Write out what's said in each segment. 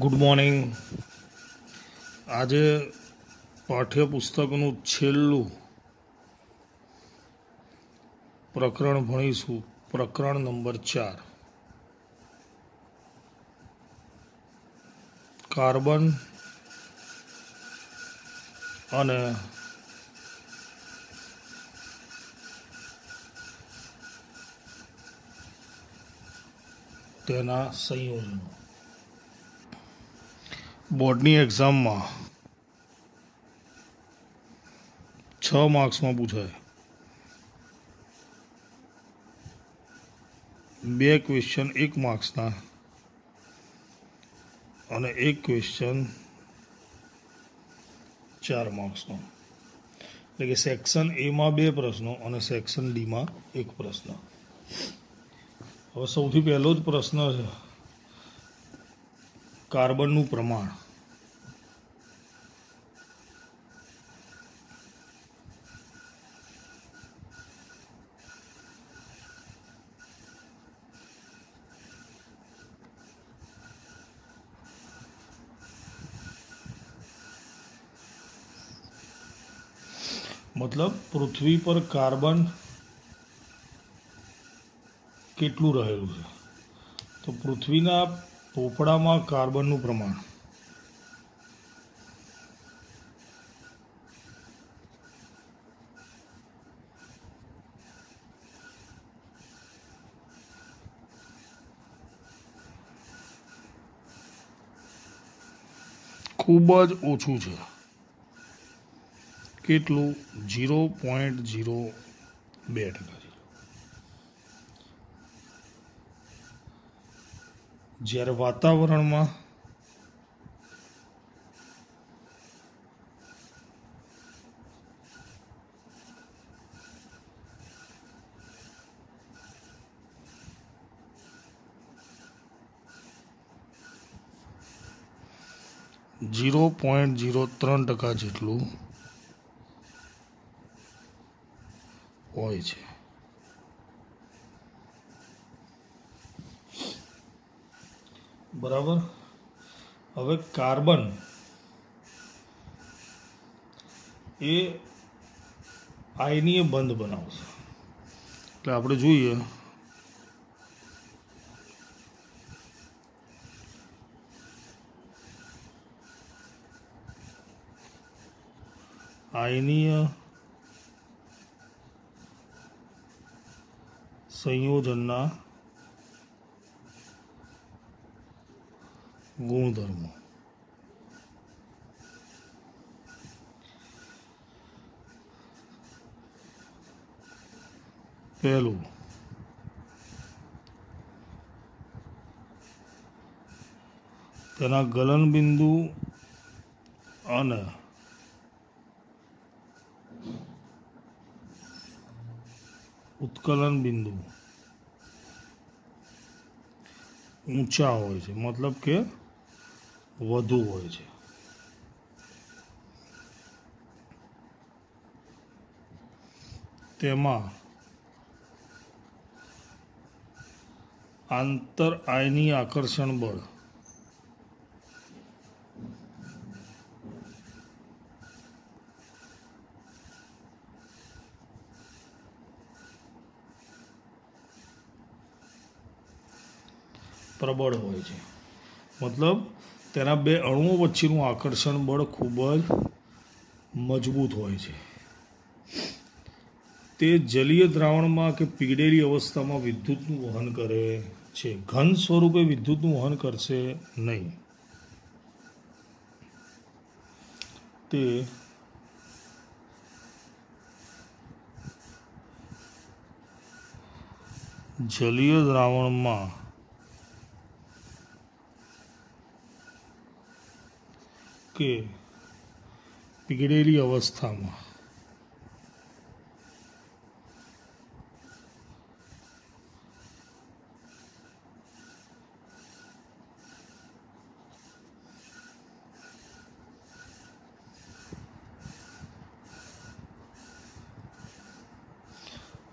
Good morning. આજે પાઠ્યપુસ્તકનું છેલ્લું પ્રકરણ ભણીશું. પ્રકરણ નંબર 4, કાર્બન અને તેના સંયોજનો. બોર્ડની એક્ઝામમાં 6 માર્ક્સમાં પૂછાય. 2 ક્વેશ્ચન 1 માર્ક્સના અને 1 ક્વેશ્ચન 4 માર્ક્સનો. એટલે કે સેક્શન એમાં 2 પ્રશ્નો અને સેક્શન ડીમાં 1 પ્રશ્ન. હવે સૌથી પહેલો જ પ્રશ્ન છે કાર્બનનું પ્રમાણ. મતલબ પૃથ્વી પર કાર્બન કેટલું રહેલું છે, તો પૃથ્વીના પોપડામાં કાર્બનનું પ્રમાણ ખૂબ જ ઓછું છે. કેટલું? 0.02%. જ્યારે વાતાવરણમાં .03% જેટલું હોય છે. બરાબર. હવે કાર્બન એ આયનીય બંધ બનાવશે. એટલે આપણે જોઈએ આયનીય સંયોજનના ગુણધર્મો. પહેલું, તેના ગલનબિંદુ અને ઉત્કલન બિંદુ ઊંચા હોય છે, મતલબ કે વધુ હોય છે. તેમાં આંતર આયનીય આકર્ષણ બળ પ્રબળ હોય છે. મતલબ તેના 2 અણુઓ વચ્ચેનું આકર્ષણ બળ ખૂબ જ મજબૂત હોય છે. તે જલીય દ્રાવણમાં કે પીગળેલી અવસ્થામાં વિદ્યુતનું વહન કરે છે. ઘન સ્વરૂપે વિદ્યુતનું વહન કરશે નહીં. તે જલીય દ્રાવણમાં કે પીગળેલી અવસ્થામાં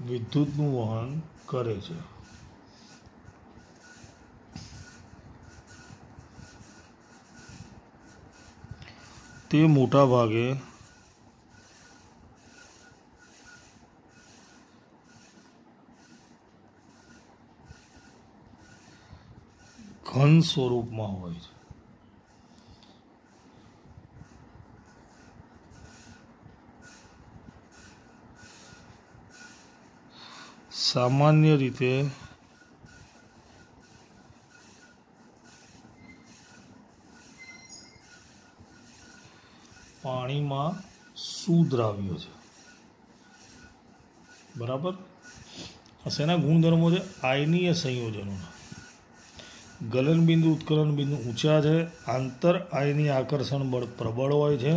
વિદ્યુતનું વહન કરે છે. તે મોટા ભાગે ઘન સ્વરૂપમાં હોય છે. સામાન્ય રીતે પાણીમાં સુદ્રાવ્યો છે. બરાબર. શેના ગુણધર્મો છે? આયનીય સંયોજનોના. ગલનબિંદુ ઉત્કલન બિંદુ ઊંચા છે. આંતર આયનીય આકર્ષણ બળ પ્રબળ હોય છે.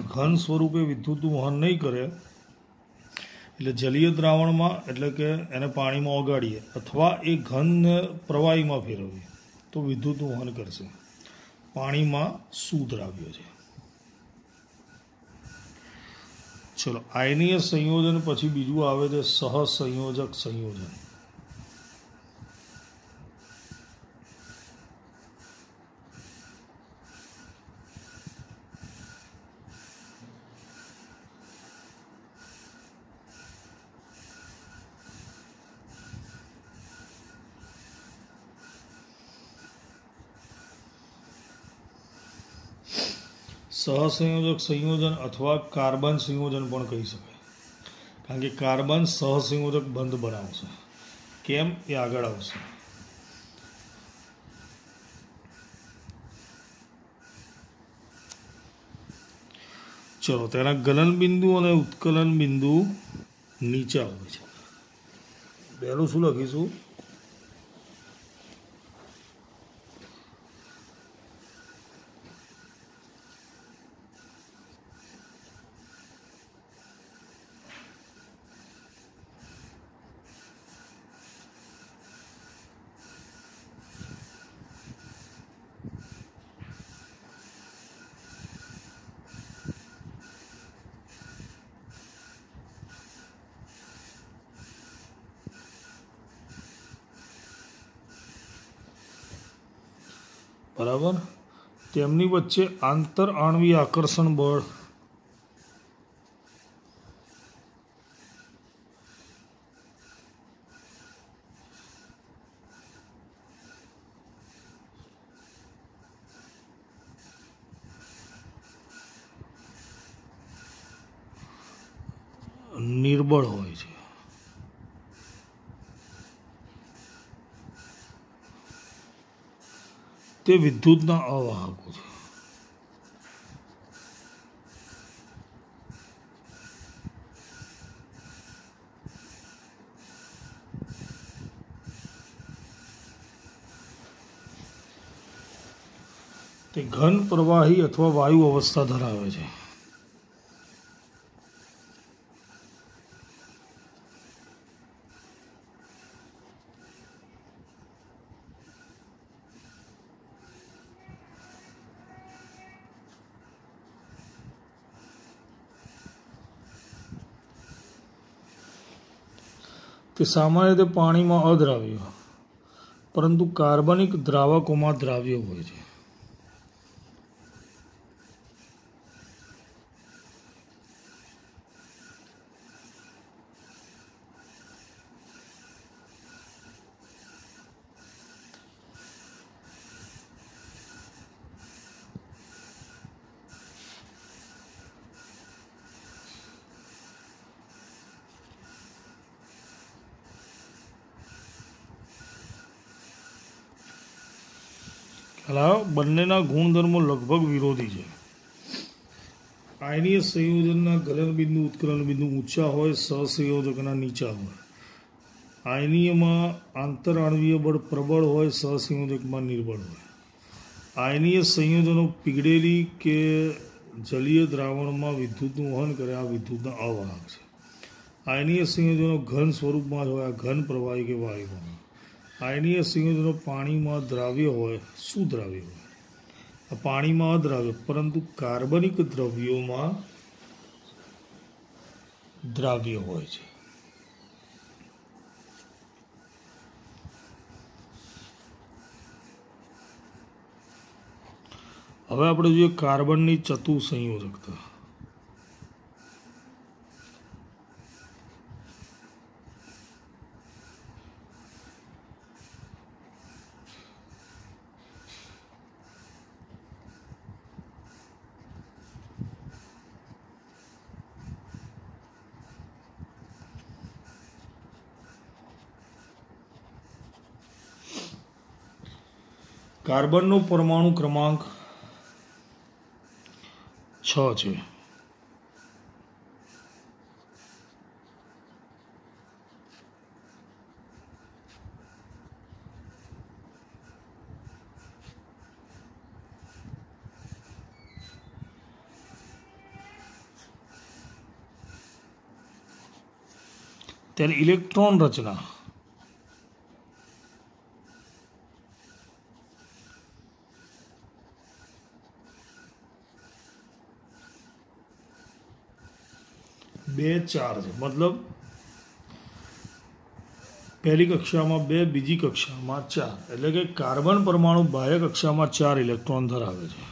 ઘન સ્વરૂપે વિદ્યુતનું વહન નહીં કરે, એટલે જલીય દ્રાવણમાં એટલે કે એને પાણીમાં ઓગાળીએ અથવા એ ઘનને પ્રવાહીમાં ફેરવીએ તો વિદ્યુતનું વહન કરશે. પાણીમાં સુદ્રાવ્ય છે. ચલો, આયનીય સંયોજન પછી બીજું આવે છે સહસંયોજક સંયોજન. સહસંયોજક સંયોજન અથવા કાર્બન સંયોજન પણ કહી શકાય, કારણ કે કાર્બન સહસંયોજક બંધ બનાવશે. કેમ એ આગળ આવશે. ચલો, તેના ગલન બિંદુ અને ઉત્કલન બિંદુ નીચા હોય છે. પહેલું શું લખીશું? બરાબર. તેમની વચ્ચે આંતર આણ્વીય આકર્ષણ બળ નિર્બળ હોય છે. તે વિદ્યુતના અવાહકો છે. તે ઘન પ્રવાહી અથવા વાયુ અવસ્થા ધરાવે છે. તે સામાન્ય રીતે પાણીમાં અદ્રાવ્ય પરંતુ કાર્બનિક દ્રાવકોમાં દ્રાવ્ય હોય છે. બંનેના ગુણધર્મો લગભગ વિરોધી છે. આયનીય સંયોજનના ગલન બિંદુ ઉત્કલન બિંદુ ઊંચા હોય, સહસંયોજકના નીચા હોય. આયનીયમાં આંતરઆણ્વીય બળ પ્રબળ હોય, સહસંયોજકમાં નિર્બળ હોય. આયનીય સંયોજનો પીગળેલી કે જલીય દ્રાવણમાં વિદ્યુતનું વહન કરે, આ વિદ્યુતના અવાહક છે. આયનીય સંયોજનો ઘન સ્વરૂપમાં જ હોય, આ ઘન પ્રવાહી કે વાયુમાં. આયનીય સંયોજનો પાણીમાં દ્રાવ્ય હોય, સુદ્રાવ્ય હોય. આ પાણીમાં અદ્રાવ્ય પરંતુ કાર્બનિક દ્રવ્યોમાં દ્રાવ્ય હોય છે. હવે આપણે જોઈએ કાર્બનની ચતુસંયોજકતા. કાર્બનનો પરમાણુ ક્રમાંક 6 છે. તેની ઇલેક્ટ્રોન રચના બે ચાર છે. મતલબ પહેલી કક્ષામાં 2, બીજી કક્ષામાં 4. એટલે કે કાર્બન પરમાણુ બાહ્ય કક્ષામાં 4 ઇલેક્ટ્રોન ધરાવે છે.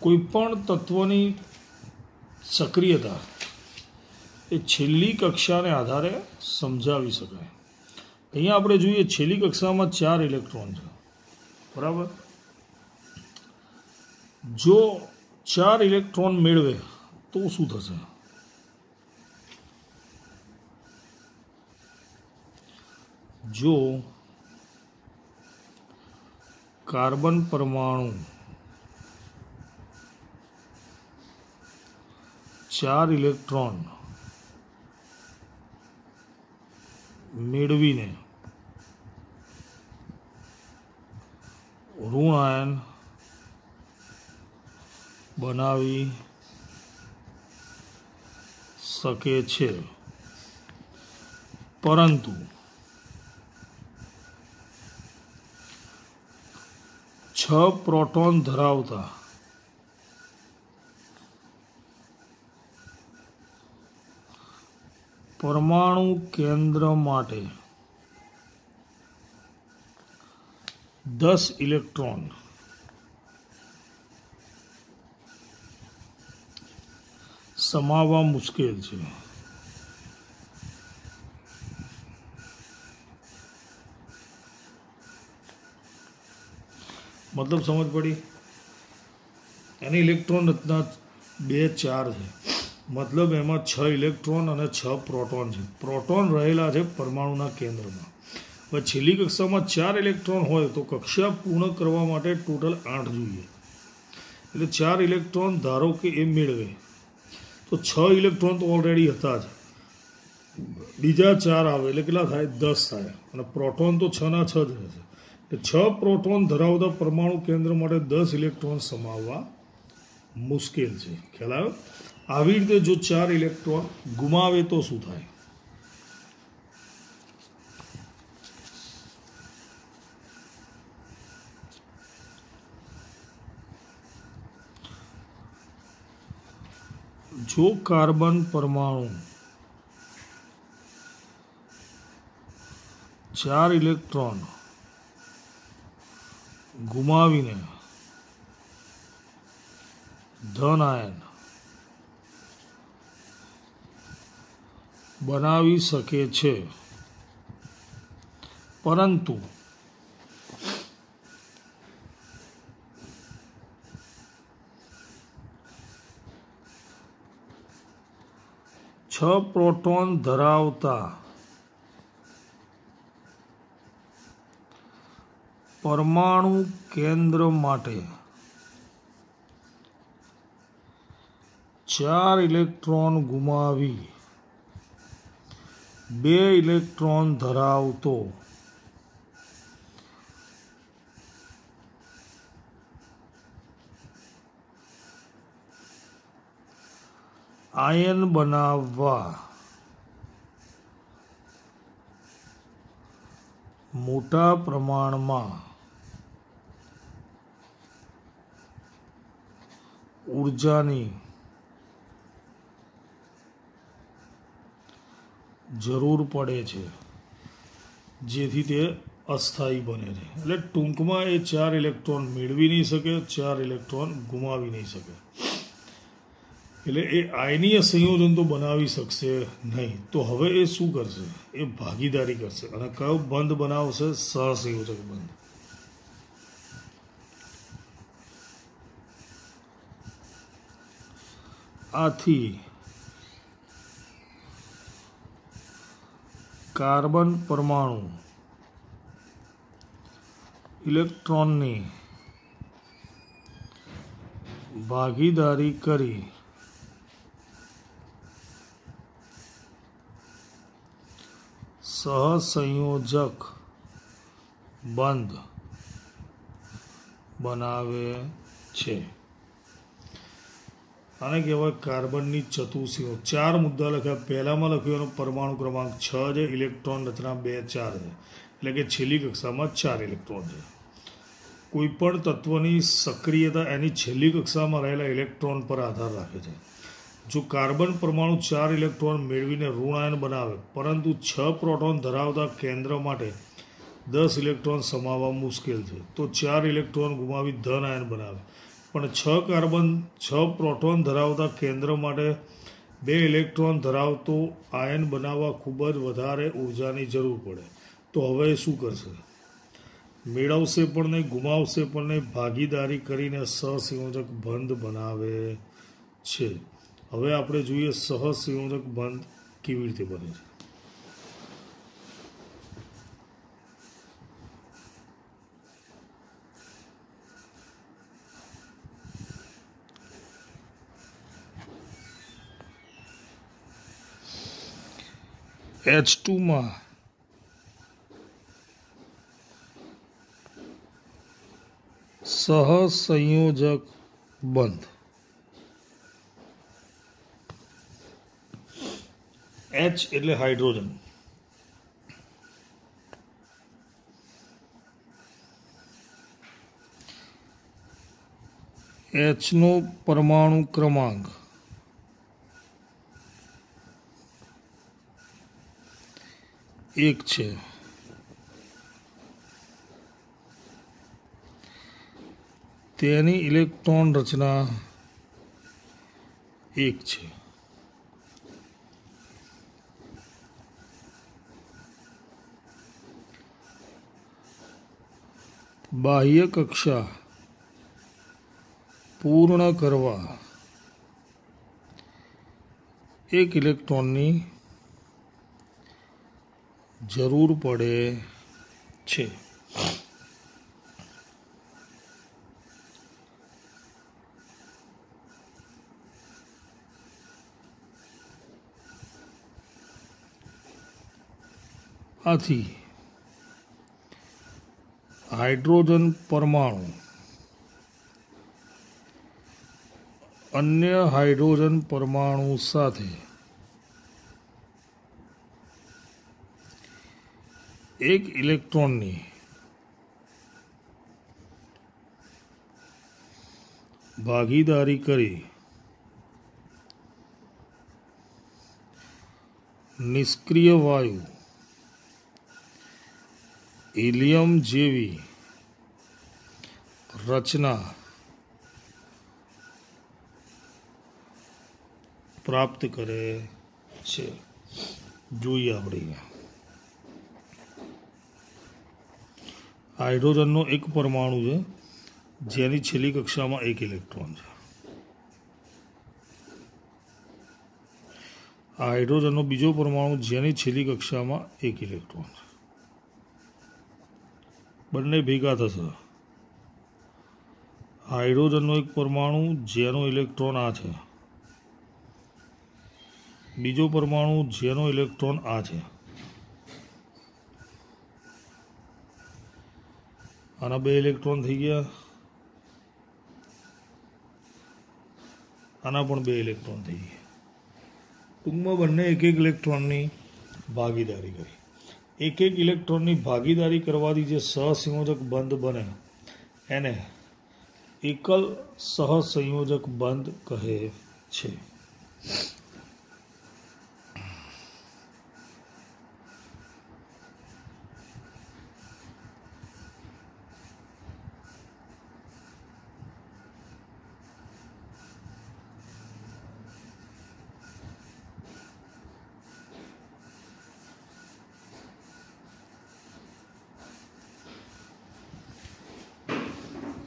કોઈપણ તત્વની સક્રિયતા એ છેલ્લી કક્ષાને આધારે સમજાવી શકાય. અહીંયા આપણે જોઈએ છેલ્લી કક્ષામાં 4 ઇલેક્ટ્રોન છે, બરાબર. જો 4 ઇલેક્ટ્રોન મેળવે તો શું થશે? જો કાર્બન પરમાણુ 4 ઇલેક્ટ્રોન મેળવીને ઋણ આયન બનાવી શકે છે, પરંતુ છ પ્રોટોન ધરાવતા પરમાણુ કેન્દ્ર માટે 10 ઇલેક્ટ્રોન સમાવવા મુશ્કેલ છે. મતલબ સમજ પડી? એની ઇલેક્ટ્રોન રચના 2 4 છે. મતલબ એમાં 6 ઇલેક્ટ્રોન અને 6 પ્રોટોન છે. પ્રોટોન રહેલા છે પરમાણુના કેન્દ્રમાં. હવે છેલ્લી કક્ષામાં 4 ઇલેક્ટ્રોન હોય તો કક્ષા પૂર્ણ કરવા માટે ટોટલ 8 જોઈએ. એટલે 4 ઇલેક્ટ્રોન ધારો કે એ મેળવે તો 6 ઇલેક્ટ્રોન તો ઓલરેડી હતા જ, બીજા 4 આવે એટલે કેટલા થાય? 10 થાય. અને પ્રોટોન તો 6 ના 6 જ રહેશે. એટલે 6 પ્રોટોન ધરાવતા પરમાણુ કેન્દ્ર માટે 10 ઇલેક્ટ્રોન સમાવવા મુશ્કેલ છે. ખ્યાલ આવ્યો? આવી રીતે જો 4 ઇલેક્ટ્રોન ગુમાવે તો શું થાય? જો કાર્બન પરમાણુ 4 ઇલેક્ટ્રોન ગુમાવીને ધન આયન બનાવી શકે છે, પરંતુ છ પ્રોટોન ધરાવતા પરમાણુ કેન્દ્ર માટે 4 ઇલેક્ટ્રોન ગુમાવી બે ઇલેક્ટ્રોન ધરાવતો આયન બનાવવા મોટા પ્રમાણમાં ઊર્જાની જરૂર પડે છે, જેથી તે અસ્થાયી બને છે. એટલે ટૂંકમાં એ 4 ઇલેક્ટ્રોન મેળવી નહીં શકે, 4 ઇલેક્ટ્રોન ગુમાવી નહીં શકે. એટલે એ આયનીય સંયોજન તો બનાવી શકશે નહીં. તો હવે એ શું કરશે? એ ભાગીદારી કરશે. અને કયો બંધ બનાવશે? સહસંયોજક બંધ. આથી કાર્બન પરમાણુ ઇલેક્ટ્રોનની ભાગીદારી કરી સહસંયોજક બંધ બનાવે છે. આને કહેવાય કાર્બનની ચતુઃસંયોજક. 4 મુદ્દા લખ્યા. પહેલામાં લખ્યું એનો પરમાણુ ક્રમાંક 6 છે, ઇલેક્ટ્રોન રચના 2 4 છે, એટલે કે છેલ્લી કક્ષામાં 4 ઇલેક્ટ્રોન છે. કોઈ પણ તત્વની સક્રિયતા એની છેલ્લી કક્ષામાં રહેલા ઇલેક્ટ્રોન પર આધાર રાખે છે. જો કાર્બન પરમાણુ 4 ઇલેક્ટ્રોન મેળવીને ઋણાયન બનાવે, પરંતુ 6 પ્રોટોન ધરાવતા કેન્દ્ર માટે 10 ઇલેક્ટ્રોન સમાવવા મુશ્કેલ છે, તો 4 ઇલેક્ટ્રોન ગુમાવી ધન આયન બનાવે. પણ 6 પ્રોટોન ધરાવતા કેન્દ્ર માટે 2 ઇલેક્ટ્રોન ધરાવતો આયન બનાવવા ખૂબ જ વધારે ઊર્જાની જરૂર પડે. તો હવે શું કરશે? મેળવશે પણ નહીં, ગુમાવશે પણ નહીં, ભાગીદારી કરીને સહસંયોજક બંધ બનાવે છે. હવે આપણે જોઈએ સહસંયોજક બંધ કેવી રીતે બને છે. H2 માં સહસંયોજક બંધ. H એટલે હાઇડ્રોજન. H નો પરમાણુ ક્રમાંક 1 છે. તેની ઇલેક્ટ્રોન રચના 1 છે. બાહ્ય કક્ષા પૂર્ણ કરવા 1 ઇલેક્ટ્રોનની જરૂર પડે છે. આથી હાઇડ્રોજન પરમાણુ અન્ય હાઇડ્રોજન પરમાણુ સાથે એક ઇલેક્ટ્રોનની ભાગીદારી કરી નિષ્ક્રિય વાયુ હિલિયમ જેવી રચના પ્રાપ્ત કરે છે. જોઈએ આપણે હાઇડ્રોજનનો એક પરમાણુ છે જેની છેલ્લી કક્ષામાં 1 ઇલેક્ટ્રોન છે. હાઇડ્રોજનનો બીજો પરમાણુ જેની છેલ્લી કક્ષામાં 1 ઇલેક્ટ્રોન છે. બંને ભેગા થશે. હાઇડ્રોજનનો એક પરમાણુ જેનો ઇલેક્ટ્રોન આ છે, બીજો પરમાણુ જેનો ઇલેક્ટ્રોન આ છે. आना 2 इलेक्ट्रॉन थी गया, आना पण 2 इलेक्ट्रॉन थी गया। टूंकमां बंने एक एक इलेक्ट्रॉननी भागीदारी करी। एक एक इलेक्ट्रॉननी भागीदारी करवाथी जे सहसंयोजक बंध बने एने एकल सहसंयोजक बंध कहे छे।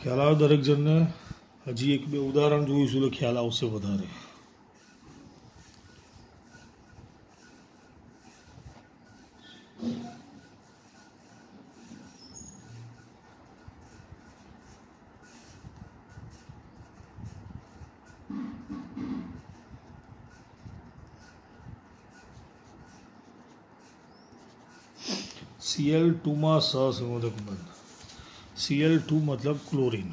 ख्याल आव्यो दरेक जनने? हजी एक बे उदाहरण जोईशुं એટલે ખ્યાલ આવશે વધારે। Cl2 માં સહસંયોજક બંધ। Cl2 मतलब क्लोरीन।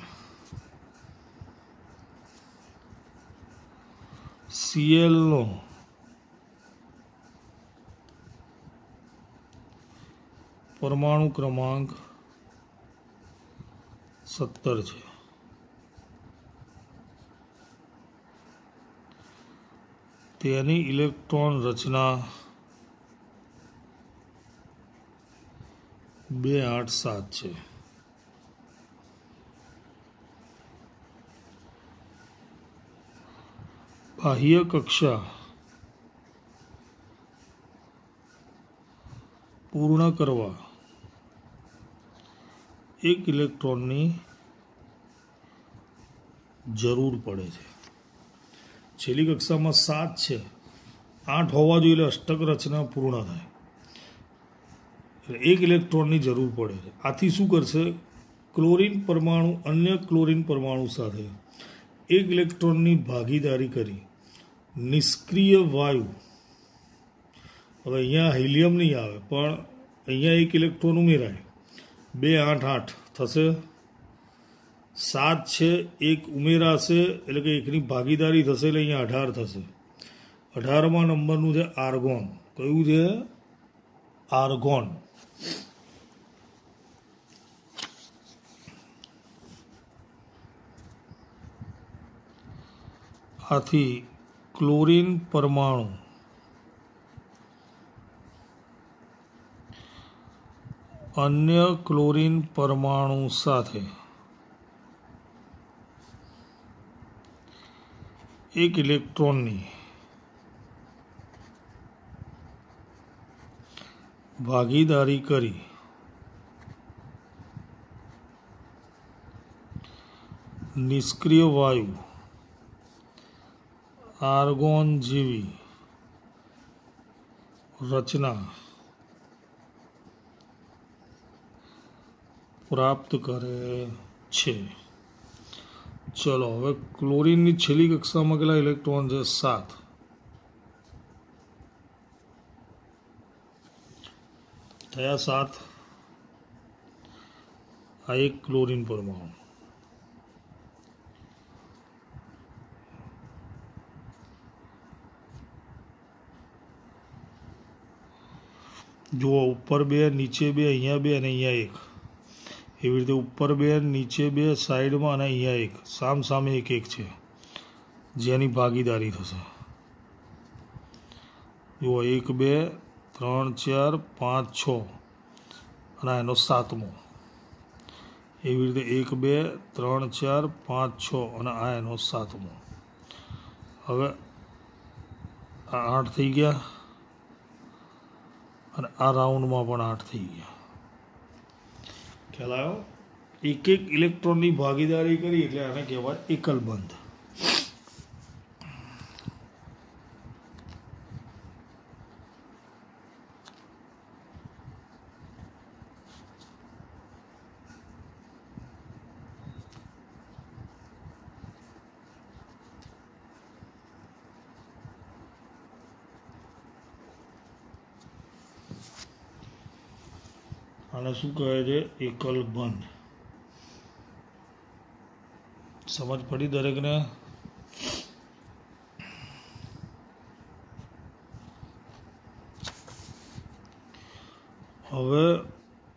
Cl નો परमाणु क्रमांक 17 છે। તેની ઇલેક્ટ્રોન રચના 287 છે। बाह्य कक्षा पूर्ण करवा एक इलेक्ट्रॉननी जरूर पड़े छे। छेल्ली कक्षामां 7 छे, 8 होवा जोईए એટલે अष्टक रचना पूर्ण थाय। एक इलेक्ट्रॉननी जरूर पड़े छे। आथी शुं करशे? क्लोरीन परमाणु अन्य क्लोरीन परमाणु साथे एक इलेक्ट्रॉननी भागीदारी करी निष्क्रिय वायु, हवे अहींया हीलियम नहीं आवे पण अहींया एक इलेक्ट्रॉन उमेराय, 2 8 8 थशे। 7 छे, एक उमेराशे એટલે કે એકની ભાગીદારી થશે એટલે અહીંયા 18 થશે। 18મા નંબરનું છે આર્ગોન। કયું છે? આર્ગોન। आथी क्लोरीन परमाणु अन्य क्लोरीन परमाणु साथे एक इलेक्ट्रॉननी भागीदारी करी निष्क्रिय वायु आर्गोन जेवी रचना प्राप्त करे छे। चलो हवे क्लोरीन नी छेल्ली कक्षामां केटला इलेक्ट्रॉन छे? 7। थया 7। आ एक क्लोरीन परमाणु। जो ऊपर 2 नीचे 2 अहींया 2 अने अहींया 1 एवी रीते ऊपर 2 नीचे 2 साइड में अने अहींया 1 साम सामे 1 1 छे जेनी भागीदारी थशे। जो 1 2 3 4 5 6 अने एनो 7मो एवी रीते 1 2 3 4 5 6 अने आ एनो 7मो। हवे 8 थई गया અને આ રાઉન્ડમાં પણ 8 થઈ ગયા। ખ્યાલ આવ્યો? એક એક ઇલેક્ટ્રોનની ભાગીદારી કરી એટલે આને કહેવાય એકલ બંધ। आने शू कहे छे? एकल बंध। સમજ પડી દરેકને? હવે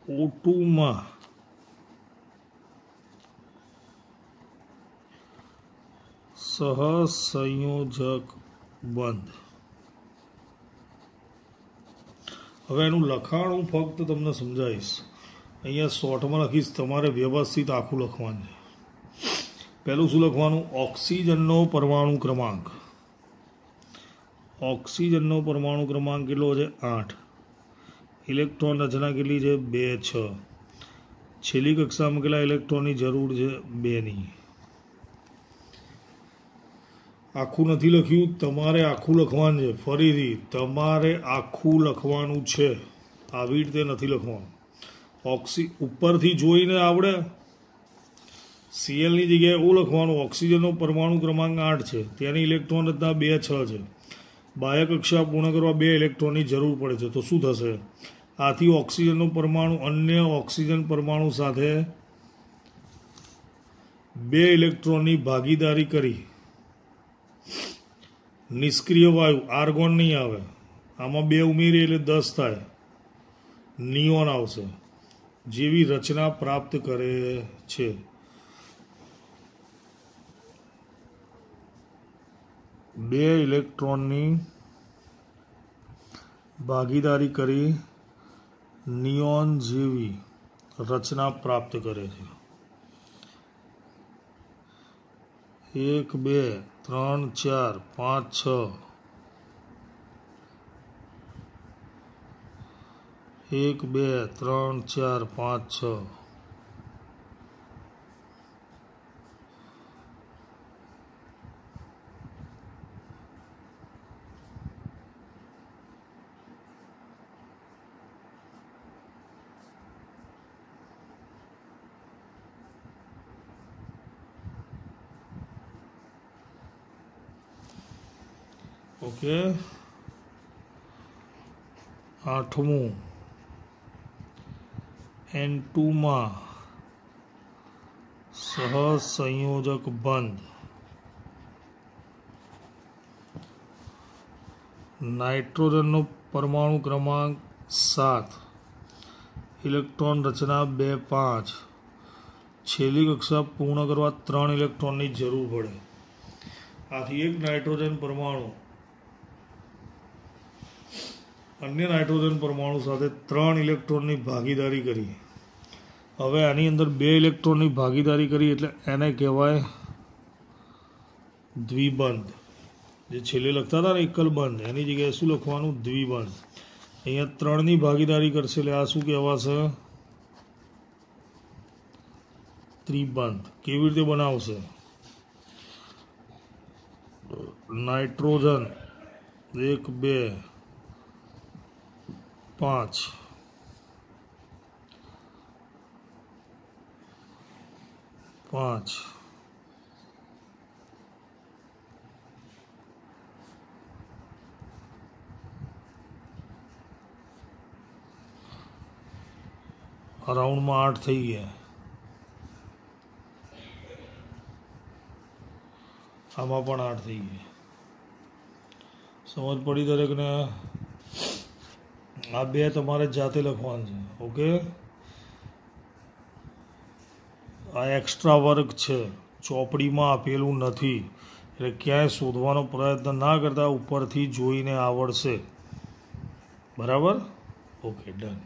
O2 માં સહસંયોજક બંધ. હવે એનું લખાણ હું ફક્ત તમને સમજાવીશ. અહીંયા શોર્ટમાં લખીશ, તમારે વ્યવસ્થિત આખું લખવાનું છે. પહેલું શું લખવાનું? ઓક્સિજનનો પરમાણુ ક્રમાંક. ઓક્સિજનનો પરમાણુ ક્રમાંક કેટલો છે? 8. ઇલેક્ટ્રોન રચના કેટલી છે? 2 6. છેલ્લી કક્ષામાં કેટલા ઇલેક્ટ્રોનની જરૂર છે? 2ની. આખું નથી લખ્યું, તમારે આખું લખવાનું છે. ફરીથી તમારે આખું લખવાનું છે, આવી રીતે નથી લખવાનું. ઉપરથી જોઈને આવડે. Clની જગ્યાએ એવું લખવાનું, ઓક્સિજનનો પરમાણુ ક્રમાંક 8 છે, તેની ઇલેક્ટ્રોન રચના 2 6 છે. બાહ્ય કક્ષા પૂર્ણ કરવા 2 ઇલેક્ટ્રોનની જરૂર પડે છે. તો શું થશે? આથી ઓક્સિજનનો પરમાણુ અન્ય ઓક્સિજન પરમાણુ સાથે 2 ઇલેક્ટ્રોનની ભાગીદારી કરી નિષ્ક્રિય વાયુ આર્ગોન નહીં આવે, આમાં 2 ઉમેરીએ એટલે 10 થાય, નિયોન આવશે, જેવી રચના પ્રાપ્ત કરે છે. બે ઇલેક્ટ્રોનની ભાગીદારી કરી નિયોન જેવી રચના પ્રાપ્ત કરે છે. 1 2 3 4 5 6 1 2 3 4 5 6 ઓકે. 8મું N2 માં સહસંયોજક બંધ. નાઇટ્રોજનનો પરમાણુ ક્રમાંક 7, ઇલેક્ટ્રોન રચના 2 5. છેલ્લી કક્ષા પૂર્ણ કરવા 3 ઇલેક્ટ્રોનની જરૂર પડે. આથી એક નાઇટ્રોજન પરમાણુ અન્ય નાઇટ્રોજન પરમાણુ સાથે 3 ઇલેક્ટ્રોનની ભાગીદારી કરી. હવે આની અંદર 2 ઇલેક્ટ્રોનની ભાગીદારી કરી એટલે એને કહેવાય દ્વિબંધ. જે છેલ્લે લખતા હતા ને એકલ બંધ, એની જગ્યાએ શું લખવાનું? દ્વિબંધ. અહીંયા 3ની ભાગીદારી કરશે એટલે આ શું કહેવાશે? ત્રિબંધ. કેવી રીતે બનાવશે? નાઇટ્રોજન 1 2 5 5 રાઉન્ડમાં 8 થઈ ગયા. આમાં પણ 8 થઈ ગયા. સમજ પડી દરેકને? આ 2 તમારે જાતે લખવાનું છે. ઓકે. આ એક્સ્ટ્રા વર્ક છે, ચોપડીમાં આપેલું નથી, એટલે ક્યાંય શોધવાનો પ્રયત્ન ના કરતા, ઉપરથી જોઈને આવડશે. બરાબર? Okay, done.